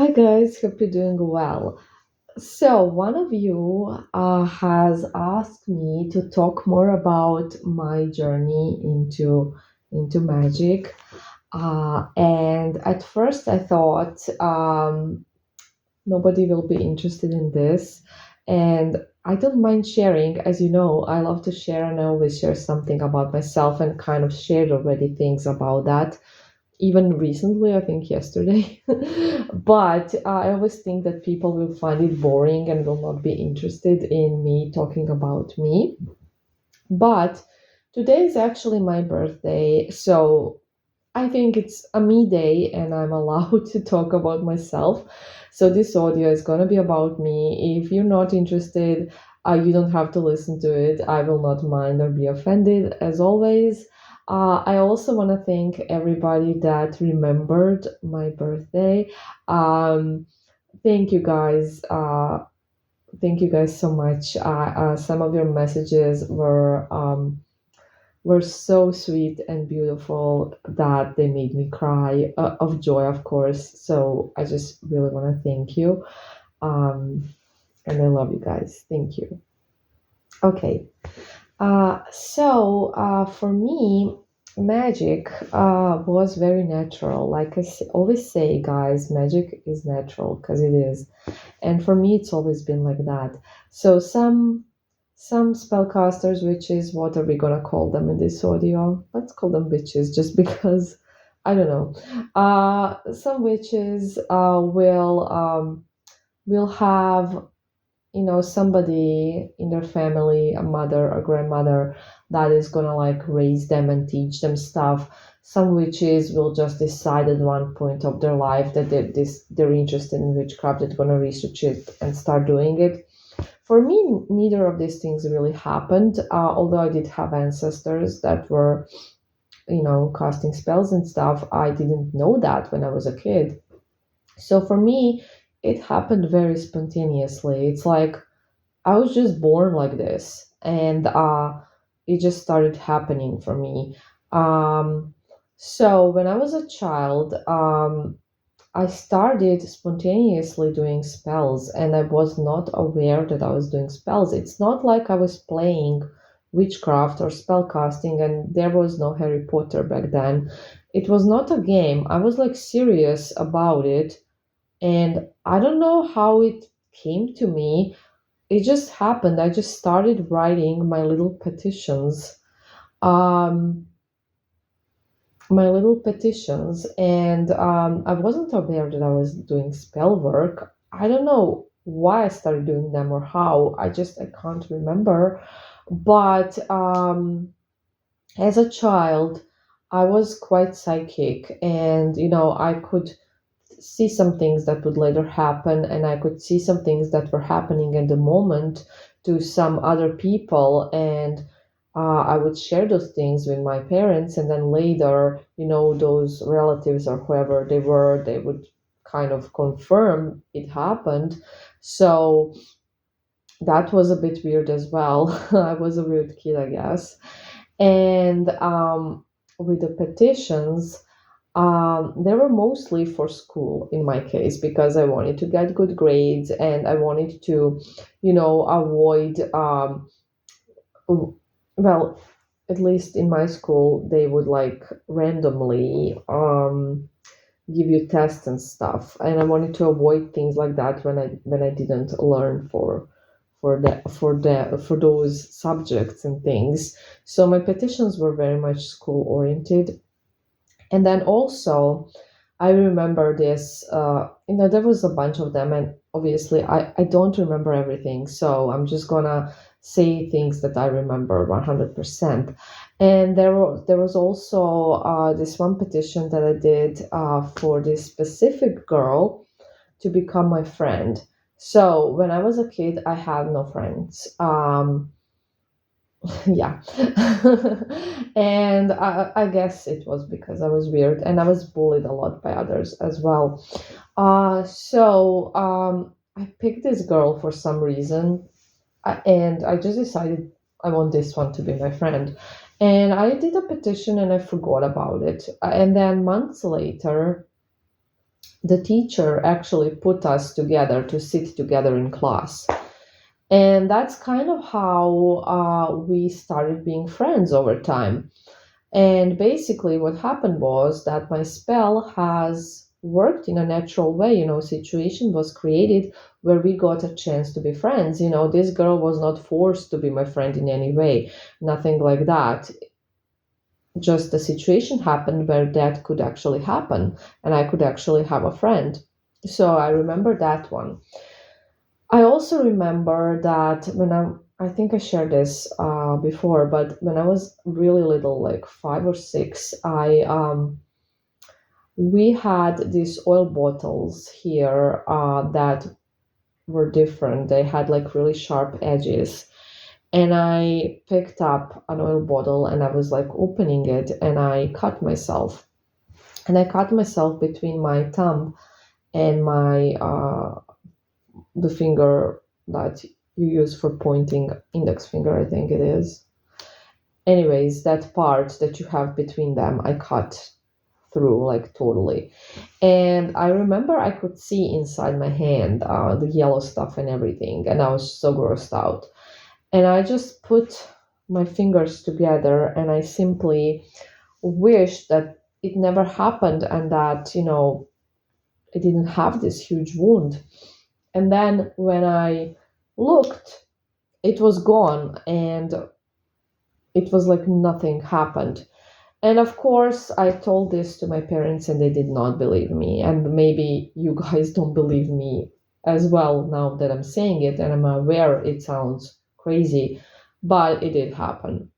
Hi guys, hope you're doing well. So, one of you has asked me to talk more about my journey into magic. And at first, I thought nobody will be interested in this, and I don't mind sharing. As you know, I love to share, and I always share something about myself, and kind of shared already things about that even recently, I think yesterday. But I always think that people will find it boring and will not be interested in me talking about me. But today is actually my birthday, so I think it's a me day and I'm allowed to talk about myself. So this audio is going to be about me. If you're not interested, you don't have to listen to it. I will not mind or be offended, as always. I also want to thank everybody that remembered my birthday. Um, thank you guys. Thank you guys so much. Some of your messages were so sweet and beautiful that they made me cry of joy, of course. So I just really want to thank you. Um, and I love you guys. Thank you. Okay. For me, magic was very natural. Like always say, guys, magic is natural because it is. And for me it's always been like that. So some spellcasters, witches, what are we gonna call them in this audio? Let's call them witches, just because I don't know. Some witches will have, somebody in their family, a mother or grandmother, that is gonna like raise them and teach them stuff. Some witches will just decide at one point of their life that they're interested in witchcraft, they're gonna research it and start doing it. For me, neither of these things really happened, although I did have ancestors that were, casting spells and stuff. I didn't know that when I was a kid. So for me, it happened very spontaneously. It's like I was just born like this, and it just started happening for me. Um, so when I was a child, I started spontaneously doing spells, and I was not aware that I was doing spells. It's not like I was playing witchcraft or spell casting, and there was no Harry Potter back then. It was not a game. I was like serious about it, and I don't know how it came to me. It just happened. I just started writing um, my little petitions, and I wasn't aware that I was doing spell work. I don't know why I started doing them or how. I can't remember. But as a child, I was quite psychic, and I could see some things that would later happen, and I could see some things that were happening in the moment to some other people, and I would share those things with my parents, and then later, those relatives or whoever they were, they would kind of confirm it happened. So that was a bit weird as well. I was a weird kid, I guess. And with the petitions, they were mostly for school in my case, because I wanted to get good grades and I wanted to, avoid, w- well, at least in my school, they would like randomly give you tests and stuff, and I wanted to avoid things like that when I didn't learn for those subjects and things. So my petitions were very much school oriented. And then also, I remember this, there was a bunch of them, and obviously, I don't remember everything. So I'm just gonna say things that I remember 100%. And there was also this one petition that I did for this specific girl to become my friend. So when I was a kid, I had no friends. Yeah. And I guess it was because I was weird and I was bullied a lot by others as well. I picked this girl for some reason, and I just decided I want this one to be my friend. And I did a petition and I forgot about it. And then months later, the teacher actually put us together to sit together in class. And that's kind of how we started being friends over time. And basically, what happened was that my spell has worked in a natural way. Situation was created where we got a chance to be friends. This girl was not forced to be my friend in any way, nothing like that. Just the situation happened where that could actually happen, and I could actually have a friend. So I remember that one. I also remember that I think I shared this before, but when I was really little, like 5 or 6, we had these oil bottles here that were different. They had like really sharp edges, and I picked up an oil bottle and I was like opening it, and I cut myself, and I cut myself between my thumb and my the finger that you use for pointing, index finger, I think it is. Anyways, that part that you have between them, I cut through like totally. And I remember I could see inside my hand the yellow stuff and everything, and I was so grossed out. And I just put my fingers together and I simply wished that it never happened and that, I didn't have this huge wound. And then when I looked, it was gone and it was like nothing happened. And of course, I told this to my parents and they did not believe me. And maybe you guys don't believe me as well now that I'm saying it, and I'm aware it sounds crazy, but it did happen.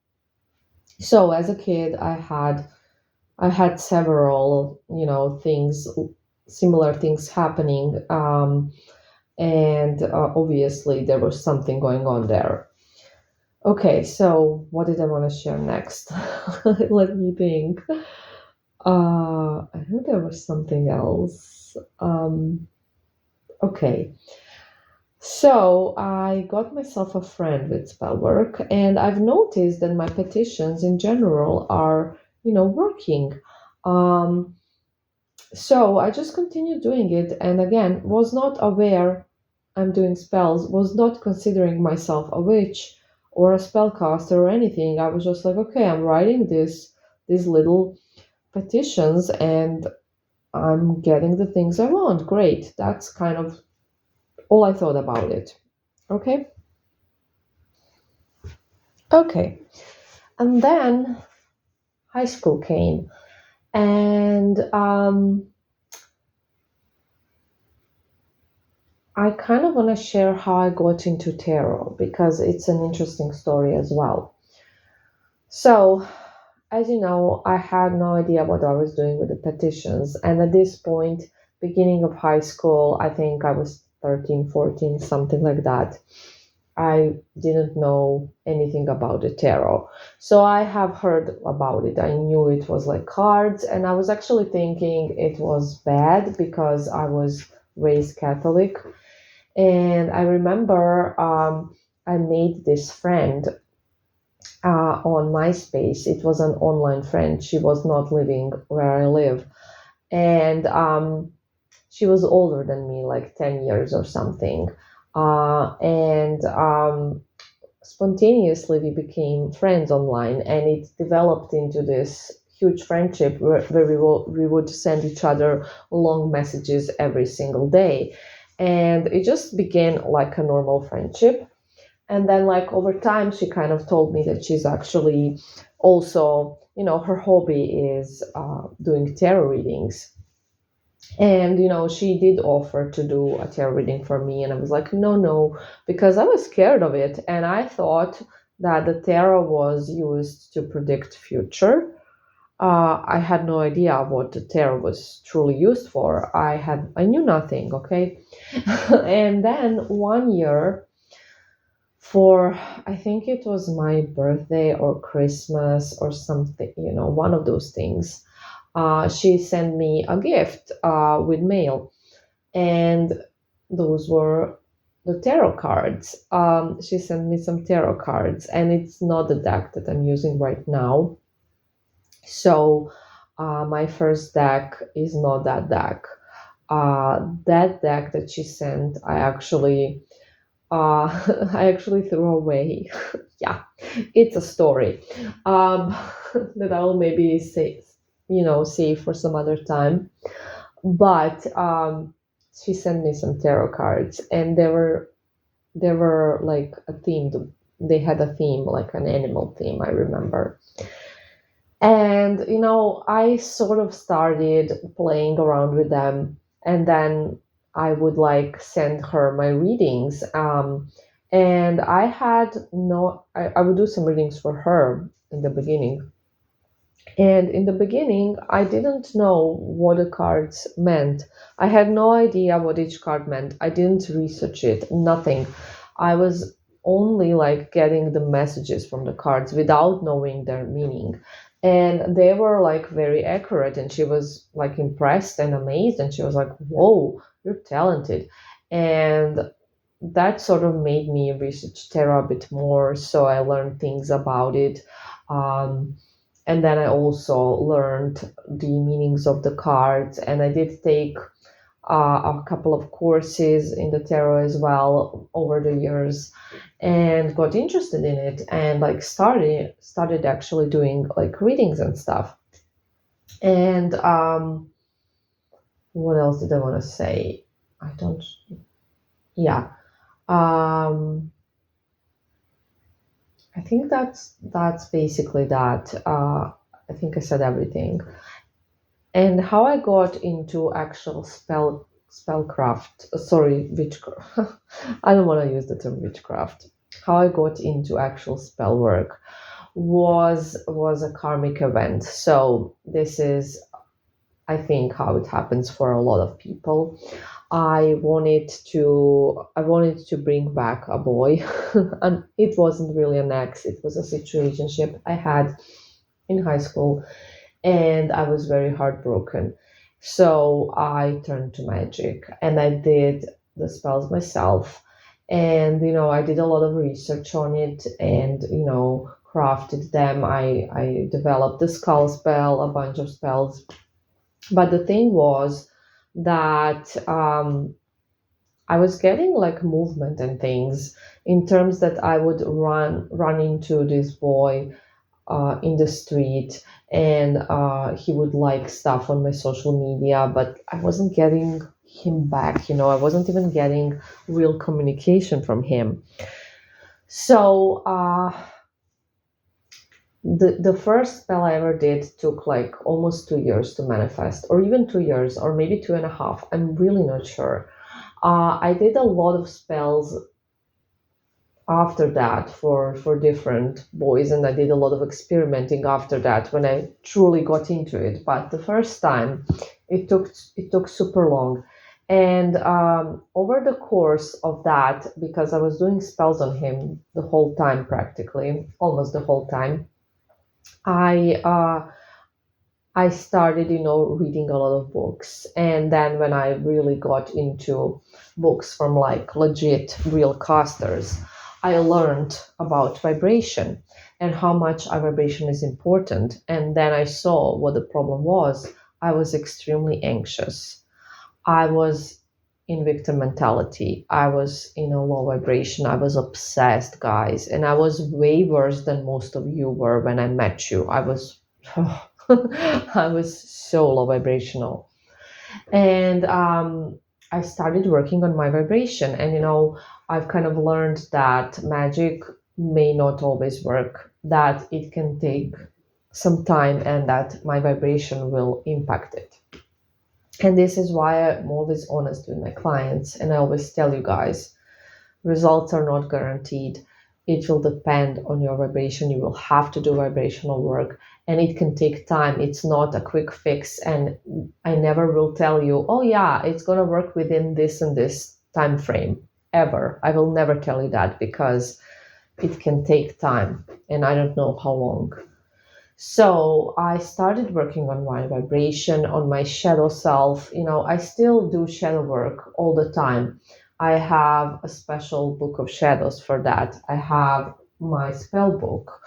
So as a kid, I had several, things, similar things happening, and obviously there was something going on there. Okay, so what did I want to share next? Let me think. I think there was something else. Okay, so I got myself a friend with spell work, and I've noticed that my petitions in general are, working. Um, so I just continued doing it, and again, was not aware I'm doing spells, was not considering myself a witch or a spellcaster or anything. I was just like, okay, I'm writing these little petitions, and I'm getting the things I want. Great. That's kind of all I thought about it. Okay. Okay. And then high school came, and I kind of want to share how I got into tarot because it's an interesting story as well. So, as you know, I had no idea what I was doing with the petitions. And at this point, beginning of high school, I think I was 13, 14, something like that. I didn't know anything about the tarot. So I have heard about it. I knew it was like cards, and I was actually thinking it was bad because I was raised Catholic. And I remember I made this friend on MySpace. It was an online friend. She was not living where I live. And she was older than me, like 10 years or something. And spontaneously, we became friends online, and it developed into this huge friendship where we would send each other long messages every single day. And it just began like a normal friendship. And then like over time she kind of told me that she's actually also, her hobby is doing tarot readings. And she did offer to do a tarot reading for me, and I was like, no, no, because I was scared of it, and I thought that the tarot was used to predict future. I had no idea what the tarot was truly used for. I knew nothing. Okay. And then one year, for I think it was my birthday or Christmas or something, one of those things. She sent me a gift with mail, and those were the tarot cards. She sent me some tarot cards, and it's not the deck that I'm using right now. So my first deck is not that deck. That deck that she sent, uh, I actually threw away. Yeah, it's a story that I will maybe say, save for some other time. But she sent me some tarot cards, and they were like a themed. They had a theme, like an animal theme. I remember, and I sort of started playing around with them, and then I would like send her my readings. And I had no, I would do some readings for her in the beginning. And in the beginning, I didn't know what the cards meant. I had no idea what each card meant. I didn't research it, nothing. I was only like getting the messages from the cards without knowing their meaning. And they were like very accurate, and she was like impressed and amazed, and she was like, "Whoa, you're talented." And that sort of made me research tarot a bit more, so I learned things about it. Um, and then I also learned the meanings of the cards, and I did take a couple of courses in the tarot as well over the years, and got interested in it, and like started actually doing like readings and stuff. And what else did I want to say? I don't. Yeah. Um, I think that's basically that. I think I said everything. And how I got into actual spellcraft, sorry, witchcraft. I don't want to use the term witchcraft. How I got into actual spell work was a karmic event. So this is, I think, how it happens for a lot of people. I wanted to bring back a boy, and it wasn't really an ex. It was a situationship I had in high school, and I was very heartbroken. So I turned to magic, and I did the spells myself. And I did a lot of research on it, and crafted them. I developed the skull spell, a bunch of spells. But the thing was that I was getting like movement and things in terms that I would run into this boy in the street, and he would like stuff on my social media, but I wasn't getting him back. I wasn't even getting real communication from him. So the first spell I ever did took like almost 2 years to manifest, or even 2 years, or maybe two and a half. I'm really not sure. I did a lot of spells after that for different boys, and I did a lot of experimenting after that when I truly got into it. But the first time, it took super long. And over the course of that, because I was doing spells on him the whole time, practically almost the whole time, I I started, reading a lot of books. And then when I really got into books from like legit real casters, I learned about vibration and how much our vibration is important. And then I saw what the problem was. I was extremely anxious. I was in victim mentality. I was in a low vibration. I was obsessed, guys. And I was way worse than most of you were when I met you. I was I was so low vibrational. And I started working on my vibration. And I've kind of learned that magic may not always work, that it can take some time, and that my vibration will impact it. And this is why I'm always honest with my clients, and I always tell you guys, results are not guaranteed. It will depend on your vibration. You will have to do vibrational work, and it can take time. It's not a quick fix. And I never will tell you, oh, yeah, it's going to work within this and this time frame ever. I will never tell you that, because it can take time, and I don't know how long. So I started working on my vibration, on my shadow self. I still do shadow work all the time. I have a special book of shadows for that. I have my spell book.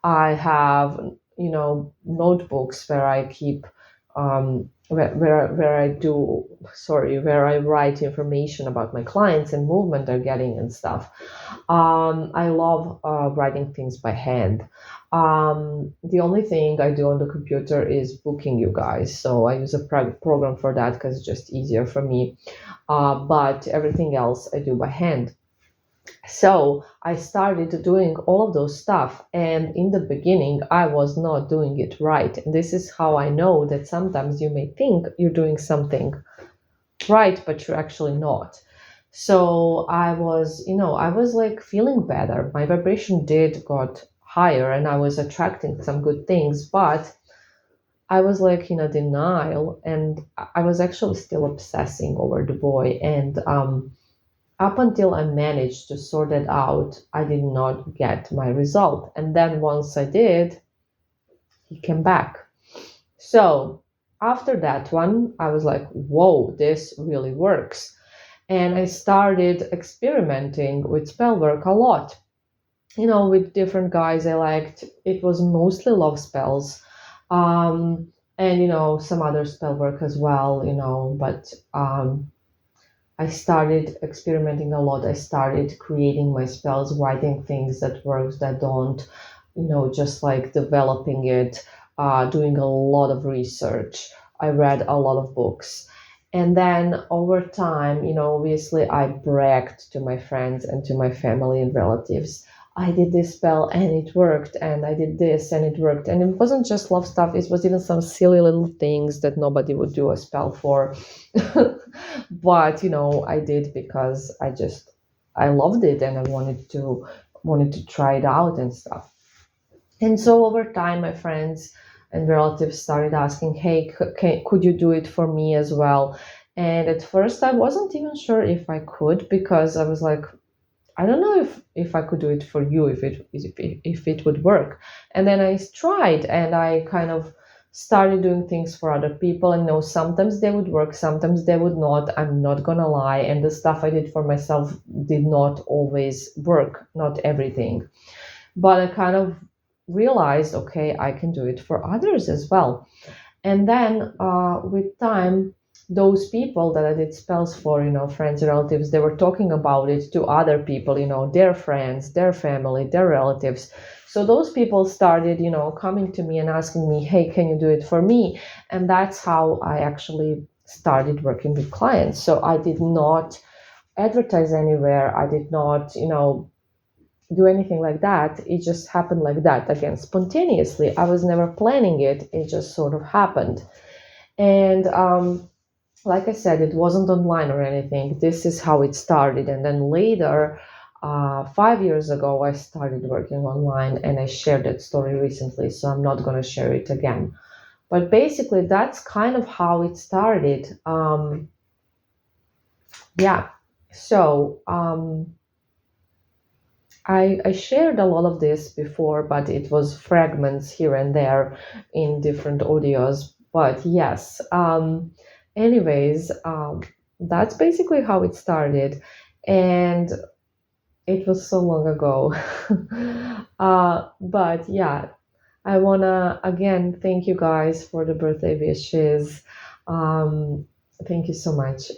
I have, notebooks where I keep where I do, sorry, where I write information about my clients and movement they're getting and stuff. I love writing things by hand. The only thing I do on the computer is booking you guys. So I use a program for that because it's just easier for me. But everything else I do by hand. So I started doing all of those stuff. And in the beginning, I was not doing it right. And this is how I know that sometimes you may think you're doing something right, but you're actually not. So I was like feeling better. My vibration did got higher and I was attracting some good things, but I was like in a denial and I was actually still obsessing over the boy. And up until I managed to sort it out, I did not get my result. And then once I did, he came back. So after that one, I was like, whoa, this really works. And I started experimenting with spell work a lot. With different guys I liked. It was mostly love spells. Um, and some other spell work as well, but I started experimenting a lot. I started creating my spells, writing things that work, that don't, just like developing it, doing a lot of research. I read a lot of books. And then over time, obviously I bragged to my friends and to my family and relatives. I did this spell and it worked, and I did this and it worked. And it wasn't just love stuff, it was even some silly little things that nobody would do a spell for. But I did because I loved it and I wanted to try it out and stuff. And so over time, my friends and relatives started asking, hey, could you do it for me as well? And at first, I wasn't even sure if I could, because I was like, I don't know if I could do it for you, if it would work. And then I tried and I kind of started doing things for other people. And sometimes they would work, sometimes they would not. I'm not gonna lie. And the stuff I did for myself did not always work, not everything. But I kind of realized, okay, I can do it for others as well. And then with time, those people that I did spells for, friends, relatives, they were talking about it to other people, their friends, their family, their relatives. So those people started, coming to me and asking me, hey, can you do it for me? And that's how I actually started working with clients. So I did not advertise anywhere. I did not, do anything like that. It just happened like that, again, spontaneously. I was never planning it. It just sort of happened. And like I said, it wasn't online or anything. This is how it started. And then later, 5 years ago, I started working online and I shared that story recently. So I'm not going to share it again. But basically, that's kind of how it started. Yeah. So I shared a lot of this before, but it was fragments here and there in different audios. But yes, anyways, that's basically how it started. And it was so long ago. But yeah, I want to again thank you guys for the birthday wishes. Um, Thank you so much.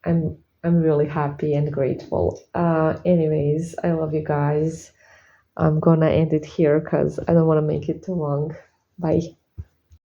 I'm really happy and grateful. Anyways, I love you guys. I'm gonna end it here because I don't want to make it too long. Bye.